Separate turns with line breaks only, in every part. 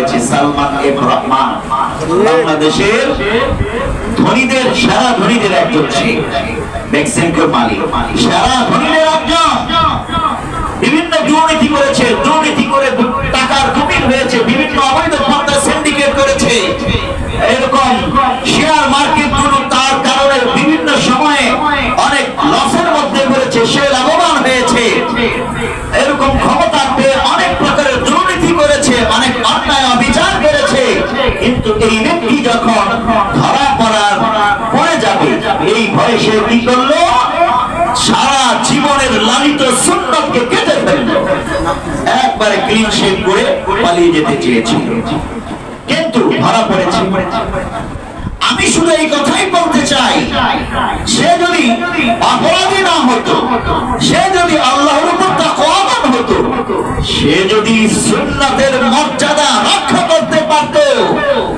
হয়েছে সালমান এফ রহমান, বাংলাদেশের ধনীদের সেরা ধনীদের একজন শেখ, ব্যাংকের মালিক, সেরা ধনীদের একজন। বিভিন্ন দুর্নীতি করেছে, দুর্নীতি করে টাকার কুমির হয়েছে, বিভিন্ন অবৈধ পন্থা সিন্ডিকেট করেছে, এরকম শেয়ার মার্কেট গুলো তার কারণে বিভিন্ন সময়ে অনেক লসের মধ্যে করেছে, সে লাভবান হয়েছে। এরকম ক্ষমতা পেয়ে অনেক প্রকারের দুর্নীতি করেছে, অনেক অন্যায় অবিচার করেছে। কিন্তু এই ব্যক্তি যখন ধরা পড়ে যাবে এই ভয়ে সে কি করলো? সারা জীবনের লালিত সুন্নতকে কেটে ফেললো, একবারে ক্লিন শেভ করে পালিয়ে যেতে চেয়েছিল, কিন্তু ধরা পড়েছে। আমি শুধু এই কথাই বলতে চাই, সে যদি অপরাধী না হতো, সে যদি আল্লাহর উপর তাকওয়াবান হতো, সে যদি সুন্নাতের মর্যাদা রক্ষা করতে পারত,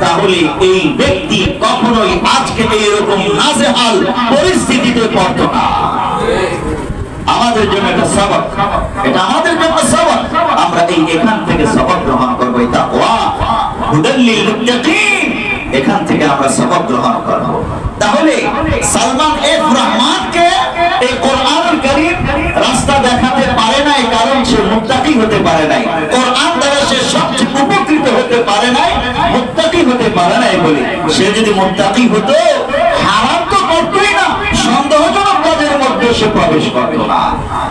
তাহলে এই ব্যক্তি কখনোই আজকে এইরকম নাজেহাল পরিস্থিতিতে পড়তো না। আমাদের জন্য এটা সবক, এটা আমাদের জন্য সবক। আমরা এই এখান থেকে সবক গ্রহণ করবো, তাকওয়া হুদাল লিল মুত্তাকিন, এখান থেকে আমরা সবক গ্রহণ করব। তাহলে সালমান এফ রহমানকে এই কোরআনুল কারীম রাস্তা দেখাতে পারে নাই, কারণ সে মুত্তাকি হতে পারে নাই। কোরআন দ্বারা সে সবচেয়ে উপকৃত হতে পারে নাই, মুত্তাকি হতে পারে নাই বলে। সে যদি মুত্তাকি হতো, হারাম তো করতোই না, সন্দেহজনক কাজের মধ্যে সে প্রবেশ করতো না।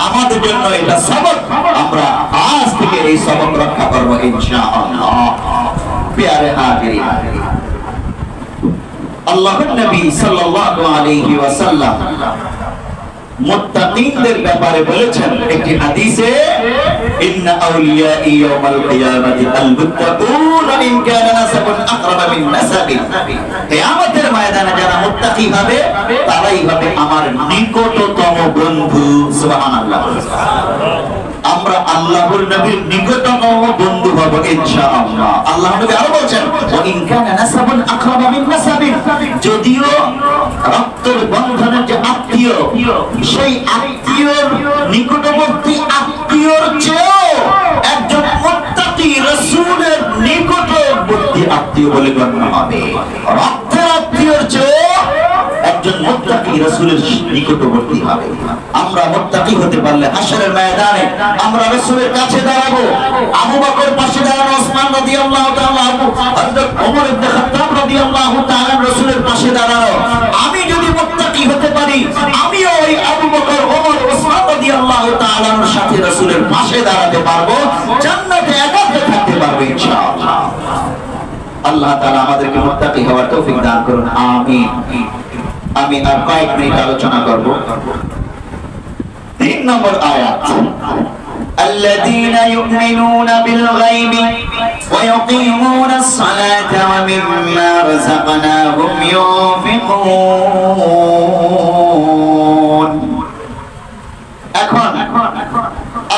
আমাদের জন্য এটা সবক, আমরা আজ থেকে এই সবক রক্ষা করবো ইনশাআল্লাহ। প্যারে হাজিরিন, আল্লাহর নবী সাল্লাল্লাহু আলাইহি ওয়াসাল্লাম মুত্তাকিনদের ব্যাপারে বলেছেন একটি হাদিসে, ইন্না আউলিয়াই ইয়াউমাল কিয়ামাতি আল মুত্তাকুন ইন কানা নাসাবুন আকরাবা মিন নাসাবি। কিয়ামতের ময়দানে যারা মুত্তাকি হবে তারাই হবে আমার নিকটতম বন্ধু। সুবহানাল্লাহ। আমরা আল্লাহর নবীর নিকটতম বন্ধু হব ইনশাআল্লাহ। আল্লাহর নবী আরো বলেন, ওয়া ইন কানা নাসাবুন আকরাবা মিন নাসাবি, যদিও রক্তের বন্ধনের যে আত্মীয়, সেই আত্মীয়র নিকটবর্তী আত্মীয়র চেয়েও একজন মুত্তাকি রাসূলের নিকটবর্তী আত্মীয় বলে গণ্য হবে। রক্তের আত্মীয়র চেয়েও একজন মুত্তাকি রাসূলের নিকটবর্তী হবে। আমরা মুত্তাকি হতে পারলে হাশরের ময়দানে আমরা রাসূলের কাছে দাঁড়াবো। আবু বকর পাশে দাঁড়ানো, ওসমান রাদিয়াল্লাহু তাআলা আনহু, হযরত ওমর ইবনে খাত্তাব রাদিয়াল্লাহু তাআলা রাসূলের পাশে দাঁড়ানো। আমি যদি মুত্তাকি হতে পারি, আমিও ওই আবু বকর, ওমর, ওসমান রাদিয়াল্লাহু তাআলার সাথে রাসূলের পাশে দাঁড়াতে পারবো, জান্নাতে একান্তে থাকতে পারবো ইনশাআল্লাহ। আল্লাহ তাআলা আমাদেরকে মুত্তাকি হওয়ার তৌফিক দান করুন, আমিন। আমি আর কয়েক মিনিট আলোচনা করব 3 নম্বর আয়াত, الذين يؤمنون بالغيب ويقيمون الصلاة ومما رزقناهم ينفقون। এখন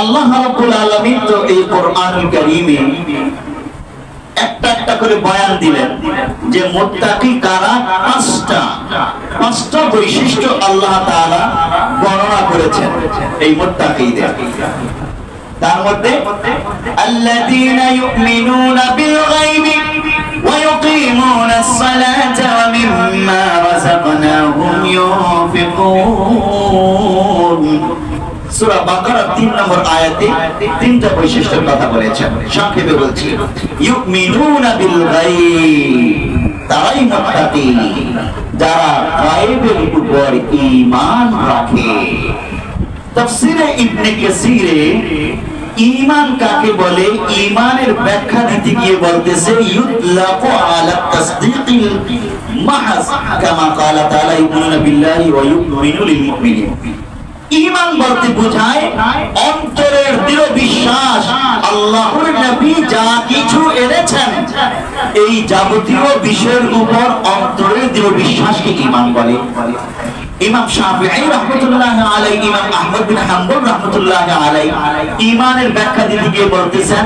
আল্লাহ রাব্বুল আলামিন তো এই কোরআনুল কারীমে একটা একটা করে বয়ান দিলেন যে মুত্তাকি কারা। পাঁচটা বৈশিষ্ট্য আল্লাহ তাআলা বর্ণনা করেছেন এই মুত্তাকিদের। তার মধ্যে আল্লাযীনা ইউমিনুনা বিল গায়বি ওয়া ইউকিমুনাস সালাতা ওয়া মিম্মা রাযাকনাহুম ইউনফিকুন। সূরা বাকারা 3 নম্বর আয়াতে তিনটা বৈশিষ্ট্যের কথা বলেছেন। সংক্ষেপে বলছি, ইউমিনুনা বিল গায়ব, তারাই মুত্তাকি যারা গায়বের উপর ঈমান রাখে। তাফসীরে ইবনে কাসীরে ঈমান কাকে বলে, ঈমানের ব্যাখ্যা দিতে গিয়ে বলতেছে ইউতলাকু আলা তাসদীকিল মাহজ কামা ক্বালা তাআলা ইউমিনুনা বিল্লাহি ওয়া ইউমিনু লিল মুমিনিন। ঈমান বলতে বোঝায় অন্তরের দৃঢ় বিশ্বাস, আল্লাহর নবী যা কিছু এনেছেন এই যাবতীয় বিষয়ের উপর অন্তরের দৃঢ় বিশ্বাসকে ঈমান বলে। ইমাম শাফিঈ রাহমাতুল্লাহি আলাইহি, ইমাম আহমদ বিন হাম্বল রাহমাতুল্লাহি আলাইহি ঈমানের ব্যাখ্যা দিতে গিয়ে বলতেছেন,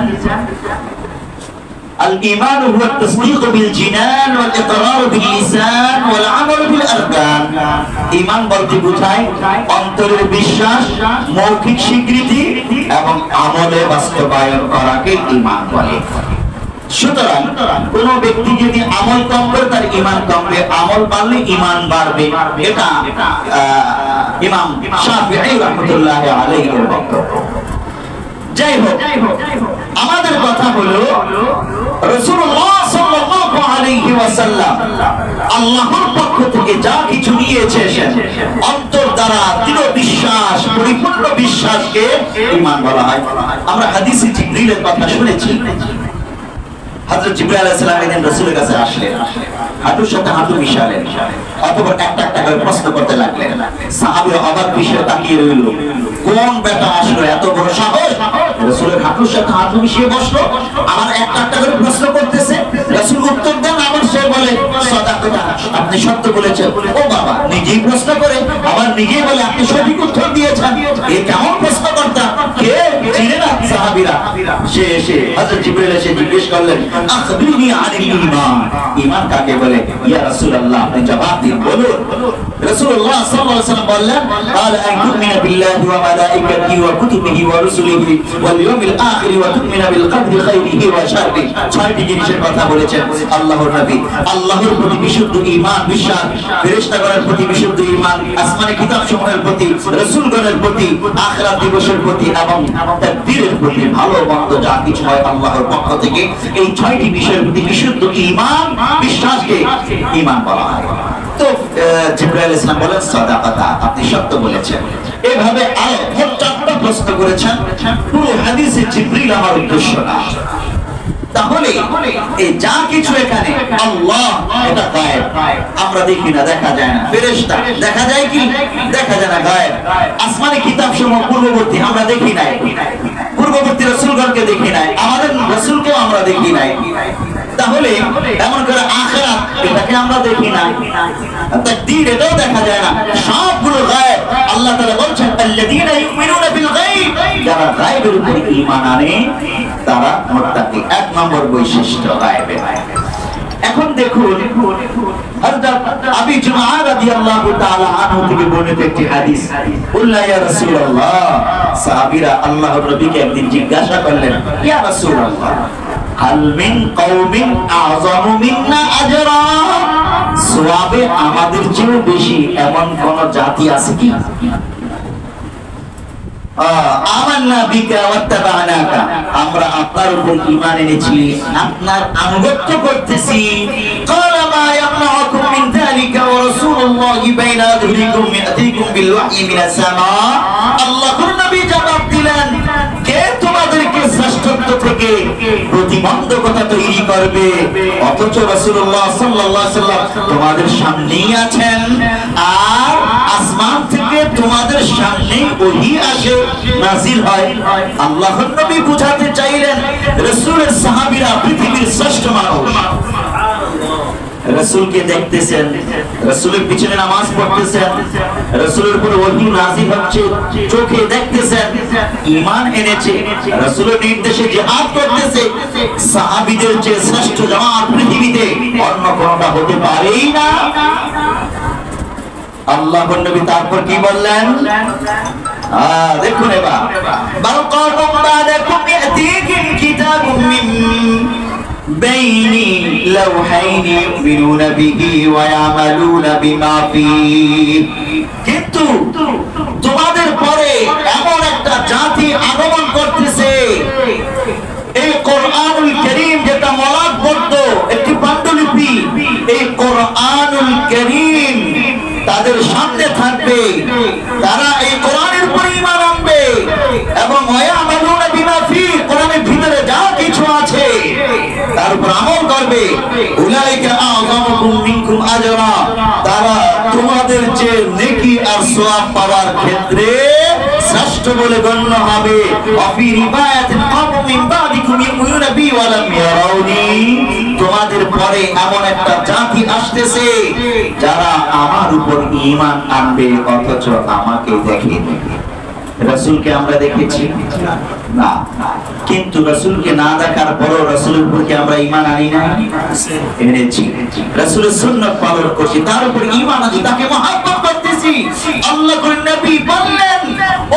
الإيمان هو التصديق بالجنان والإقرار باللسان والعمل بالأركان। ঈমান বলতে বোঝায় অন্তরের বিশ্বাস, মৌখিক স্বীকৃতি এবং আমলে বাস্তবায়ন করাকে ঈমান বলে। সুতরাং কোন ব্যক্তি যদি আমল কম করে তার ঈমান কমবে, আমল বাড়লে ঈমান বাড়বে। এটা ইমাম শাফিঈ রাহমাতুল্লাহি আলাইহির বক্তব্য। যাই হোক, আমাদের কথা হলো রাসূলুল্লাহ সাল্লাল্লাহু আলাইহি ওয়াসাল্লাম আল্লাহর পক্ষ থেকে যা কিছু নিয়েছেন অন্তর দ্বারা দৃঢ় বিশ্বাস, পরিপূর্ণ বিশ্বাসকে ঈমান বলা হয়। আমরা হাদিসে জিবরিলের কথা শুনেছি। হযরত জিবরাইল আলাইহিস সালাম একদিন রাসূলের কাছে আসলেন, হাঁটুর সাথে হাঁটু মিশালেন, অতঃপর একটা একটা করে প্রশ্ন করতে লাগলেন। সাহাবীরা অবাক বিষয়ে তাকিয়ে রইল, কোন বেটা আসলো, এত বড় সাহস, রাসূলের হাঁটুর সাথে হাঁটু মিশিয়ে বসলো, আবার একটা একটা করে প্রশ্ন করতেছে। রাসূল উত্তর দেন, আবার সে বলে সাদাকাতা, আপনি সত্য বলেছেন। ও বাবা, নিজেই প্রশ্ন করে আবার নিজেই বলে আপনি সঠিক উত্তর দিয়েছেন, এ কেমন প্রশ্নকর্তা, কে চিনে না সাহাবীরা। সে এসে হযরত জিবরাইল এসে জিজ্ঞেস করলেন, আখবিরনি আনিল ঈমান, ঈমান কাকে বলে? ইয়া রাসূলুল্লাহ, আপনি জবাব দিন, বলুন। রাসূলুল্লাহ সাল্লাল্লাহু আলাইহি ওয়াসাল্লাম বললেন, ক্বালা আন তু'মিনা বিল্লাহি ওয়া মালাইকাতিহি ওয়া কুতুবিহি ওয়া রুসুলিহি ওয়াল ইয়াউমিল আখির ওয়া তু'মিনা বিল কদরি খাইরিহি ওয়া শাররিহি। ছয়টি জিনিসের কথা বলেছেন আল্লাহর নবী। আল্লাহর প্রতি বিশুদ্ধ ঈমান, বিশ্বাস, ফেরেশতাগণের প্রতি বিশুদ্ধ ঈমান, আসমানি কিতাবসমূহের প্রতি, রাসূলগণের প্রতি, আখিরাত দিবসের প্রতি এবং তাকদীরের প্রতি, ভালো মন্দ যা কিছু হয় আল্লাহর পক্ষ থেকে, এই ছয়টি বিষয়ের প্রতি বিশুদ্ধ ঈমান, বিশ্বাসকে ঈমান বলা হয়। তো জিবরাইল আলাইহিস সালাম বলেন, সাদাকাতা, আপনি সত্য বলেছেন। এভাবে আরো মোট 4টা প্রশ্ন করেছেন। পুরো হাদিসে জিবরিল আমার উদ্দেশ্য না। তাহলে এই যা কিছু এখানে আল্লাহ, এটা গায়েব, আমরা দেখি না, দেখা যায় না। ফেরেশতা দেখা যায় কি? দেখা যায় না, গায়েব। আসমানি কিতাবসমূহ পূর্ববর্তী আমরা দেখি নাই, পূর্ববর্তী রাসূলগণকে দেখি নাই, আমাদের রাসূলকেও আমরা দেখি নাই। তাহলে এমন করে আখিরাত, এটাকে আমরা দেখি না, তাকদীর এটাও দেখা যায় না, সবগুলো গায়েব। আল্লাহ তাআলা বলছেন, আল্লাযীনা ইউমিনুনা বিল গায়ব, যারা গায়েবের উপর ঈমান আনে তারা মুত্তাকি। এক নম্বর বৈশিষ্ট্য গায়েবে। এখন দেখুন, হযরত আবী জুমআহ রাদিয়াল্লাহু তাআলা আনহু থেকে বর্ণিত একটি হাদিস। বললা ইয়া রাসূলুল্লাহ, সাহাবীরা আল্লাহর নবীকে একদিন জিজ্ঞাসা করলেন, ইয়া রাসূলুল্লাহ, হাল মিন কওমিন আযমু মিন্না আজরা, সওয়াবে আমাদের চেয়ে বেশি এমন কোন জাতি আছে কি? আমান্না বিকা ওয়াত্তাবানাকা, আমরা আপনার উপর ঈমান এনেছি, আপনার আনুগত্য করতেছি। ক্বালা মা ইয়ামনাউকুম মিন যালিকা ওয়া রাসূলুল্লাহি বাইনা যুহরিকুম ইয়াতিকুম বিল ওয়াহয়ি মিনাস সামা। আল্লাহর নবী জবাব দিলেন, কে তোমাদেরকে শ্রেষ্ঠত্ব থেকে প্রতিবন্ধকতা তৈরি করবে, অথচ রাসূলুল্লাহ সাল্লাল্লাহু আলাইহি ওয়াসাল্লাম তোমাদের সামনেই আছেন, আর আসমান থেকে তোমাদের সামনেই ওহী আসে, নাযিল হয়। আল্লাহর নবী বুঝাতে চাইলেন রাসূলের সাহাবীরা পৃথিবীর শ্রেষ্ঠ মানুষ। রাসূলকে দেখতেছেন, রাসূলের পিছনে নামাজ পড়তেছেন, রাসূলের উপর ওহী নাযিল হচ্ছে, চোখে দেখতেছেন, ঈমান এনেছে, রাসূলের নির্দেশে জিহাদ করতেছে। সাহাবীদের চেয়ে শ্রেষ্ঠ জামাত পৃথিবীতে অন্য কোনটা হতে পারেই না। আল্লাহর নবী তারপর কি বললেন? দেখুন এবার, বাল কওমুম বাদাকুম ইয়াতিকুম কিতাবুম মিন বাইনি লাওহাইনি ইউমিনুনা বিহি ওয়া ইয়ামালুনা বিমা ফীহি, কিন্তু তোমাদের পরে এমন একটা জাতি আগমন করতেছে, এই কোরআনুল কারীম যেটা মলাক পড়ত, একটি পাণ্ডুলিপি, এই কোরআনুল কারীম তাদের সামনে থাকবে, তারা এই কোরআনের উপর ঈমান আনবে এবং ওয়ায়ামালুনা বিমা ফীহি, কোরআনের ভিতরে যা কিছু আছে তার উপর আমল করবে। উলাইকা আযমুকুম মিনকুম আজরা, তারা তোমাদের চেয়ে নেকি আর সওয়াব পাওয়ার ক্ষেত্রে শ্রেষ্ঠ বলে গণ্য হবে। ওয়াফি রিওয়ায়াতিন কওমুম মিন বাদিকুম ইউমিনুনা বি ওয়া লাম ইয়ারাউনি, তোমাদের পরে এমন একটা জাতি আসতেছে যারা আমার উপর ঈমান আনবে অথচ আমাকে দেখেনি। রাসূলকে আমরা দেখেছি না, কিন্তু রাসূলকে না দেখার পরও রাসূলের উপর কি আমরা ঈমান আনি না? এনেছি। রাসূলের সুন্নাত পালন করছি, তার উপর ঈমান আনি, তাকে মহব্বত করতেছি। আল্লাহর নবী বললেন,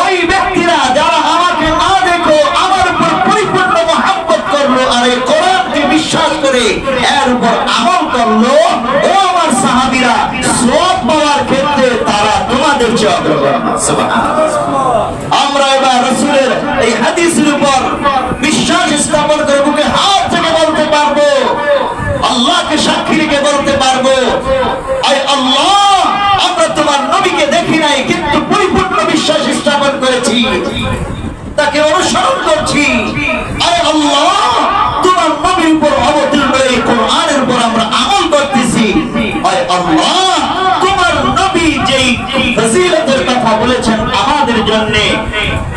ওই ব্যক্তিরা যারা আমাকে না দেখো আমার উপর পরিপূর্ণ মহব্বত করলো আর এই কোরআনকে বিশ্ব হলো ও আমার সাহাবীরা, সওয়াব পাওয়ার ক্ষেত্রে তারা তোমাদের চেয়ে অগ্রগণ্য। সুবহানাল্লাহ। আমরা এবার রাসূলের এই হাদিসের উপর বিশ্বাস স্থাপন করে বুকে হাত থেকে বলতে পারবো, আল্লাহকে সাক্ষী রেখে বলতে পারবো, আয় আল্লাহ, আমরা তোমার নবীকে দেখি নাই কিন্তু পরিপূর্ণ বিশ্বাস স্থাপন করেছি, তাকে অনুসরণ করছি। আয় আল্লাহ, তোমার নবীর উপর অবতীর্ণ এই কোরআনের উপর আমরা আমল করতেছি। আয় আল্লাহ, তোমার নবী যেই ফজিলতের কথা বলেছেন আমাদের জন্য,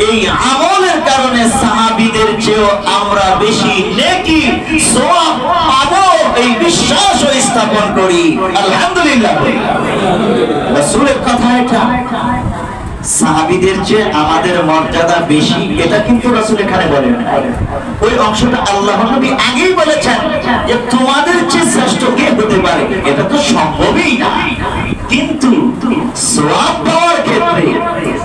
এই আমলের কারণে সাহাবীদের চেয়েও আমরা বেশি নেকি সওয়াব পাবো, এই বিশ্বাস স্থাপন করি। আলহামদুলিল্লাহ। রাসূলের কথা এটা, সাহাবীদের চেয়ে আমাদের মর্যাদা বেশি, এটা কিন্তু রাসূল এখানে বলেন। ওই অংশটা আল্লাহর নবী আগেই বলেছেন যে তোমাদের চেয়ে শ্রেষ্ঠ কে হতে পারে, এটা তো সম্ভবই না। কিন্তু সওয়াব পাওয়ার ক্ষেত্রে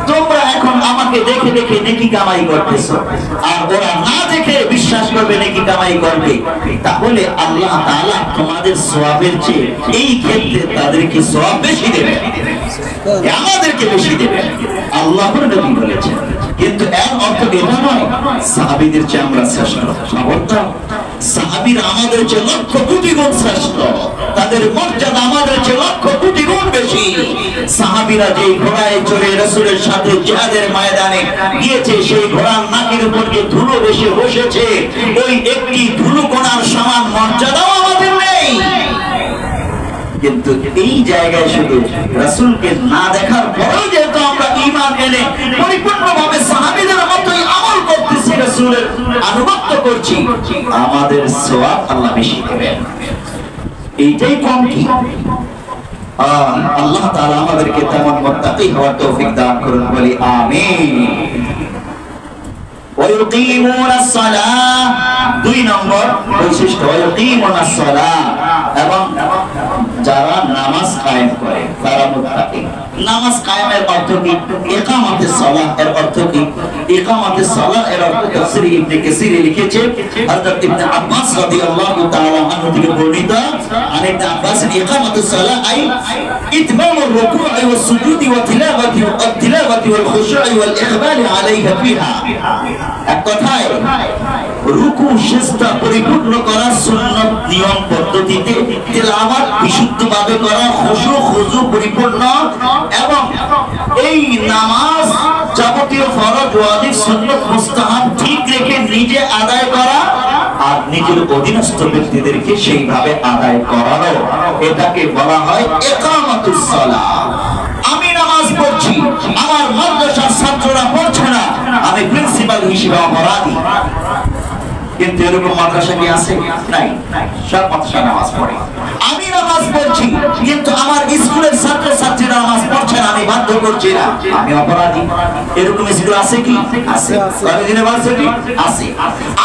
তোমরা এখন আমাকে দেখে দেখে নেকি কামাই করতেছো, আর ওরা না দেখে বিশ্বাস করবে নেকি কামাই করবে, তাহলে আল্লাহ তাআলা তোমাদের সওয়াবের চেয়ে এই ক্ষেত্রে তাদেরকে সওয়াব বেশি দেবে, আমাদেরকে বেশি দেবে, আল্লাহর নবী বলেছেন। কিন্তু এর অর্থ এটা নয় সাহাবীদের চেয়ে আমরা শ্রেষ্ঠ। খবরদার, সাহাবীরা আমাদের চেয়ে লক্ষ কোটি গুণ শ্রেষ্ঠ, তাদের মর্যাদা আমাদের চেয়ে লক্ষ কোটি গুণ বেশি। সাহাবীরা যে ঘোড়ায় চড়ে রাসূলের সাথে জিহাদের ময়দানে গিয়েছে, সেই ঘোড়ার নাকের উপর যে ধুলো বেশি বসেছে, ওই একটি ধুলোকণার সমান মর্যাদাও আমাদের নেই। কিন্তু এই জায়গায় শুধু রাসূলকে না দেখার পরেও যেহেতু আমরা ঈমান এনে পরিপূর্ণভাবে সাহাবীদের মতোই আমল করতেছি, রাসূলের আনুগত্য করছি, আমাদের সওয়াব আল্লাহ বেশি দেবেন। এইটাই কম কি? আল্লাহ তাআলা আমাদেরকে তেমন মুত্তাকি হওয়ার তৌফিক দান করুন, বলি আমিন। ওয়ায়ুকিমুনাস সালাহ, 2 নম্বর বৈশিষ্ট্য, ওয়ায়ুকিমুনাস সালাহ, এবং যারা নামাজ কায়েম করে তারা মুত্তাকি। নামাজ কায়েমের অর্থ কি? ইকামাতুস সালাহ এর অর্থ কি? ইকামাতুস সালাহ এর অর্থ তাফসীর ইবনে কাসীর লিখেছে, হযরত ইবনে আব্বাস রাদিয়াল্লাহু তাআলা আনহু থেকে বর্ণিত, আন ইবনে আব্বাস, ইকামাতুস সালাহ আই ইতমামুর রুকু' ওয়াস সুজুদ ওয়া তিলাওয়াতি ওয়াল খুশু' ওয়াল ইকবাল আলাইহা ফিহা। এক কথায় রুকু সিজদা পরিপূর্ণ করা, সুন্নাত নিয়ম পদ্ধতিতে তিলাওয়াত বিশুদ্ধভাবে করা, খুশু খুজু পরিপূর্ণ, এবং এই নামাজ যাবতীয় ফরজ ওয়াজিব সুন্নাত মুস্তাহাব ঠিক রেখে নিজে আদায় করা আর নিজের অধীনস্থ ব্যক্তিদেরকে সেইভাবে আদায় করানো, এটাকে বলা হয় ইকামাতুস সালাহ। আমি নামাজ পড়ছি, আমার মাদ্রাসার ছাত্ররা পড়ছে না, আমি প্রিন্সিপাল হিসেবে অপরাধী। কিন্তু এরকম মাদ্রাসা কি আছে? নাই। সব মাদ্রাসা নামাজ পড়ে। আমি নামাজ পড়ছি কিন্তু আমার স্কুলের ছাত্র ছাত্রীরা নামাজ পড়ছে না, আমি বাধ্য করছি না, আমি অপরাধী। এরকম স্কুল আছে কি? আছে। ইউনিভার্সিটি আছে।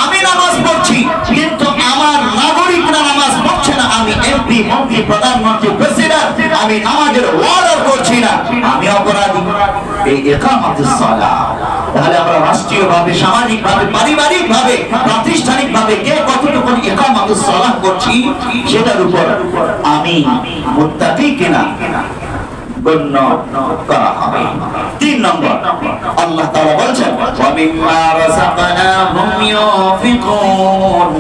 আমি নামাজ পড়ছি কিন্তু আমার নাগরিকরা নামাজ পড়ছে না, আমি এমপি, মন্ত্রী, প্রধানমন্ত্রী, প্রেসিডেন্ট, আমি নামাজের অর্ডার করছি না, আমি অপরাধী। এই ইকামাতুস সালাহ। তাহলে আমরা রাষ্ট্রীয়ভাবে, সামাজিকভাবে, পারিবারিকভাবে, প্রাতিষ্ঠানিকভাবে কে কতটুকু ইকামাতুস সালাহ করছি সেটার উপর আমি মুত্তাকি কিনা গণ্য করা হবে। 3 নম্বর, আল্লাহ তাআলা বলেন ওয়া মিম্মা রাযাকনাহুম ইউনফিকুন,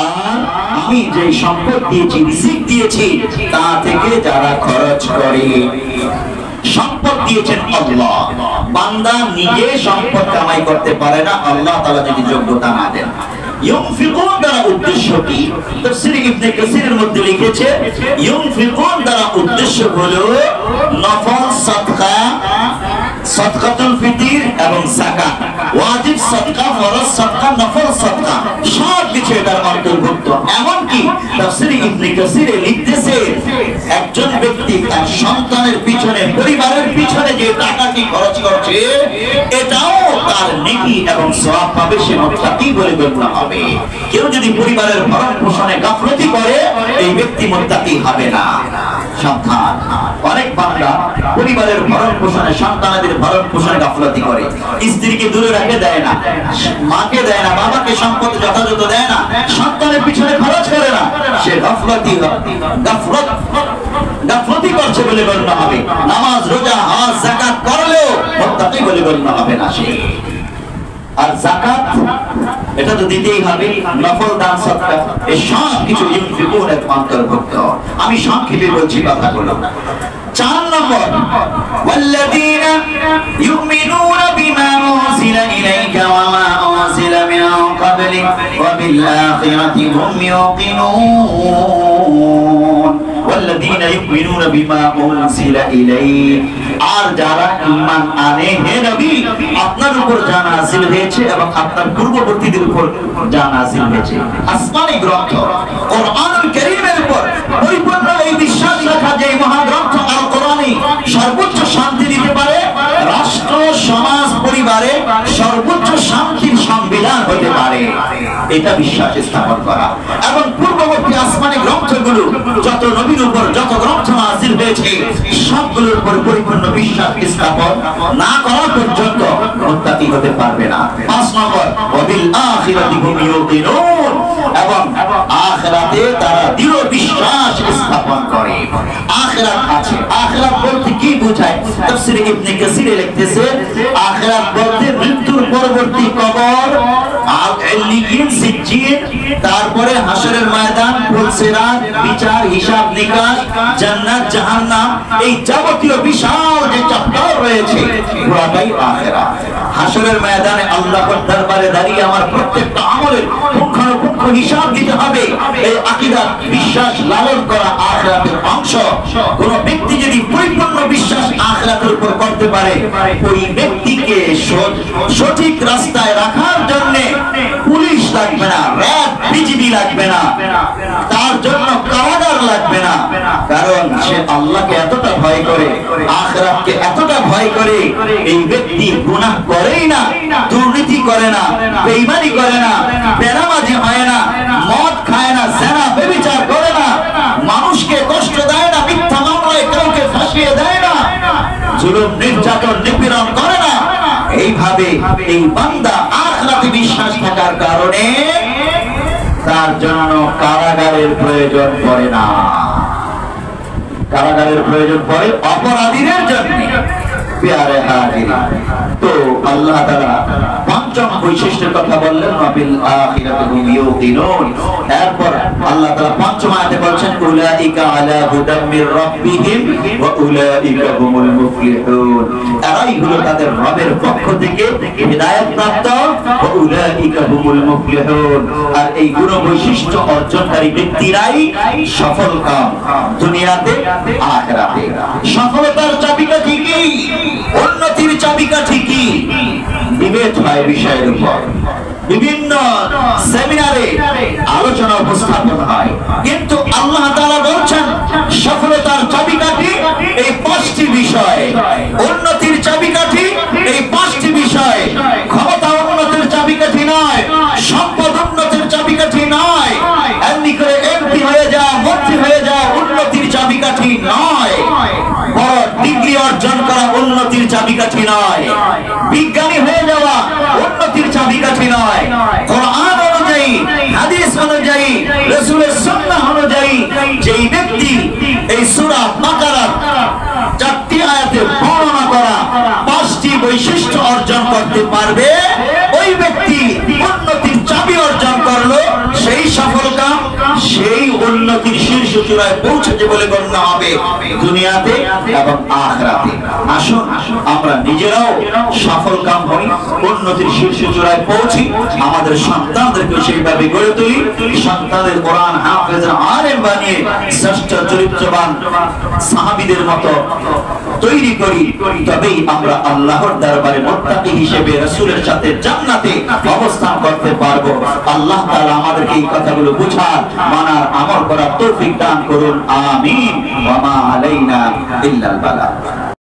আর আমি যে সম্পদ দিয়েছি, রিজিক দিয়েছি, তা থেকে যারা খরচ করে। সম্পদ দিয়েছেন আল্লাহ, বান্দা নিজে সম্পদ কামাই করতে পারে না আল্লাহ তাআলা যদি যোগ্যতা না দেন। ইউনফিকুন দ্বারা উদ্দেশ্য কি? তাফসীর ইবনে কাসীরের মধ্যে লিখেছে, ইউনফিকুন দ্বারা উদ্দেশ্য হলো নফল সাদকা, সাদকাতুল ফিতর এবং যাকাত, ওয়াজিব সাদকা, ফরজ সাদকা, নফল সাদকা, সব কিছু এটার অন্তর্ভুক্ত। এমন কি তাফসীর ইবনে কাসীর লিখতেছে, একজন ব্যক্তি তার সন্তানের পিছনে, পরিবারের পিছনে যে টাকাটি খরচ করছে, এটাও তার নেকি এবং সওয়াব পাবে, সে মুত্তাকি বলে গণ্য হবে। কেউ যদি পরিবারের ভরণ পোষণে গাফলতি করে, এই ব্যক্তি মুত্তাকি হবে না। সাবধান, অনেক বান্দা পরিবারের ভরণ পোষণে, সন্তানদের ভরণ পোষণে গাফলতি করে, স্ত্রীকে দূরে রাখে, দেয় না, মাকে দেয় না, বাবাকে সম্পদ যথাযথ দেয় না, সন্তানের পিছনে খরচ করে না, সে গাফলতি করছে বলে গণ্য হবে। নামাজ রোজা হজ যাকাত করলেও মুত্তাকি বলে গণ্য হবে না সে। আর যাকাত এটা তো দিতেই হবে, নফল দান সদকা এই সব কিছু ইনফিকুন এর অন্তর্ভুক্ত। আমি সংক্ষেপে বলছি কথাগুলো। 4 নম্বর, ওয়াল্লাযীনা ইউমিনুনা বিমা উনজিলা ইলাইকা ওয়া মা উনজিলা মিন ক্বাবলিক ওয়া বিল আখিরাতি হুম ইউকিনুন। ওয়াল্লাযীনা ইউমিনুনা বিমা উনজিলা ইলাইক, আর যারা ঈমান আনে হে নবী আপনার উপর যা নাযিল হয়েছে এবং আপনার পূর্ববর্তীদের উপর যা নাযিল হয়েছে, আসমানি গ্রন্থ কোরআনুল কারীমের উপর পরিপূর্ণ এই বিশ্বাস রাখা যে এই মহাগ্রন্থ আল কোরআনই সর্বোচ্চ শান্তি দিতে পারে, রাষ্ট্র সমাজ পরিবারে সর্বোচ্চ শান্তির সংবিধান হতে পারে, এটা বিশ্বাস স্থাপন করা। এবং পূর্ববর্তী আসমানি গ্রন্থগুলো যত নবীর উপর যত গ্রন্থ নাযিল হয়েছে সবগুলোর উপর পরিপূর্ণ বিশ্বাস স্থাপন না করা পর্যন্ত মুত্তাকি হতে পারবে না। 5 নম্বর, ওয়া বিল আখিরাতি হুম ইউকিনুন, এবং আখিরাতে তারা দৃঢ় বিশ্বাস স্থাপন করে। আখিরাত আছে, আখিরাত বলতে কি বোঝায়? তাফসীরে ইবনে কাসির লিখতেছে আখিরাত বলতে মৃত্যুর পরবর্তী কবর, আর ইল্লিয়িন, সিজ্জিন, তারপরে হাশরের ময়দান, ফুলসিরাত, বিচার, হিসাব নিকাশ, জান্নাত জাহান্নাম, এই যাবতীয় বিশাল যে চ্যাপ্টার রয়েছে পুরোটাই আখিরাত। হাশরের ময়দানে আল্লাহর দরবারে দাঁড়িয়ে আমার প্রত্যেকটা আমলের পুঙ্খানুপুঙ্খ হিসাব দিতে হবে। এই আকীদা বিশ্বাস লালন করা আখিরাতের অংশ। কোন ব্যক্তি যদি পরিপূর্ণ বিশ্বাস আখিরাতের উপর করতে পারে, ওই ব্যক্তিকে সঠিক রাস্তায় রাখার জন্য পুলিশ লাগবে না, র্যাব, বিজিবি লাগবে না, তার জন্য কারাগার লাগবে না, কারণ সে আল্লাহকে এতটা ভয় করে, আখিরাতকে এতটা ভয় করে, এই ব্যক্তি গুনাহ করেই না, দুর্নীতি করে না, বেঈমানি করে না, বেনামাজি হয় না, মদ খায় না, জেনা ব্যভিচার করে না, মানুষকে কষ্ট দেয় না, মিথ্যা মামলায় কাউকে ফাঁসিয়ে দেয় না, জুলুম নির্যাতন নিপীড়ন করে না। এইভাবে এই বান্দা আখিরাতে বিশ্বাস থাকার কারণে তার জন্য কারাগারের প্রয়োজন পড়ে না। কারাগারের প্রয়োজন পড়ে অপরাধীদের জন্য। প্যারে হাজির, তো আল্লাহ তাআলা পঞ্চম বৈশিষ্ট্যের কথা বললেন, ওয়াবিল আখিরাতি হুম ইউকিনুন। এরপর আল্লাহ তাআলা পঞ্চম আয়াতে বলছেন উলাইকা আলা হুদাম মির রাব্বিহিম ওয়া উলাইকা হুমুল মুফলিহুন, এরাই হলো তাদের রবের পক্ষ থেকে হিদায়াত প্রাপ্ত, ওয়া উলাইকা হুমুল মুফলিহুন, আর এই গুণ বৈশিষ্ট্য অর্জনকারী ব্যক্তিরাই সফলকাম দুনিয়াতে আখিরাতে। সফলতার চাবিকাঠি কি? উন্নতির চাবিকাঠি কি? ডিবেট হয় বিষয়ের উপর, বিভিন্ন সেমিনারে আলোচনা উপস্থাপন হয়, কিন্তু আল্লাহ তাআলা বলছেন সফলতার চাবিকাঠি এই 5টি বিষয়, উন্নতির চাবিকাঠি এই 5টি বিষয়। ক্ষমতা উন্নতির চাবিকাঠি নয়, সম্পদ উন্নতির চাবিকাঠি নয়, এমনি করে এমপি হয়ে যাও, মন্ত্রী হয়ে যাও উন্নতির চাবিকাঠি নয়, বড় ডিগ্রি অর্জন করা উন্নতির চাবিকাঠি নয়, বিজ্ঞানী হয়ে যাওয়া উন্নতির চাবিকাঠি নয়। কোরআন অনুযায়ী, হাদিস অনুযায়ী, রাসূলের সুন্নাহ অনুযায়ী যেই ব্যক্তি এই সূরা বাকারার 4টি আয়াতে বর্ণনা করা 5টি বৈশিষ্ট্য অর্জন করতে পারবে, ওই ব্যক্তি উন্নতির চাবি অর্জন করলো, সেই সফলকাম, সেই উন্নতির শীর্ষ চূড়ায় পৌঁছেছে বলে গণ্য হবে দুনিয়াতে এবং আখিরাতে। আসুন আমরা নিজেরাও সফলকাম হই, উন্নতির শীর্ষ চূড়ায় পৌঁছি, আমাদের সন্তানদেরকে সেইভাবে গড়ে তুলি, সন্তানদের কোরআন হাফেজ আলেম বানিয়ে শ্রেষ্ঠ চরিত্রবান সাহাবীদের মতো তৈরি করি, তবেই আমরা আল্লাহর দরবারে মুত্তাকি হিসেবে রাসূলের সাথে জান্নাতে অবস্থান করতে পারবো। আল্লাহ তাআলা আমাদেরকে এই কথাগুলো বুঝার, মানার, আমল করার তৌফিক দান করুন। আমিন। ওয়া মা আলাইনা ইল্লাল বালাগ।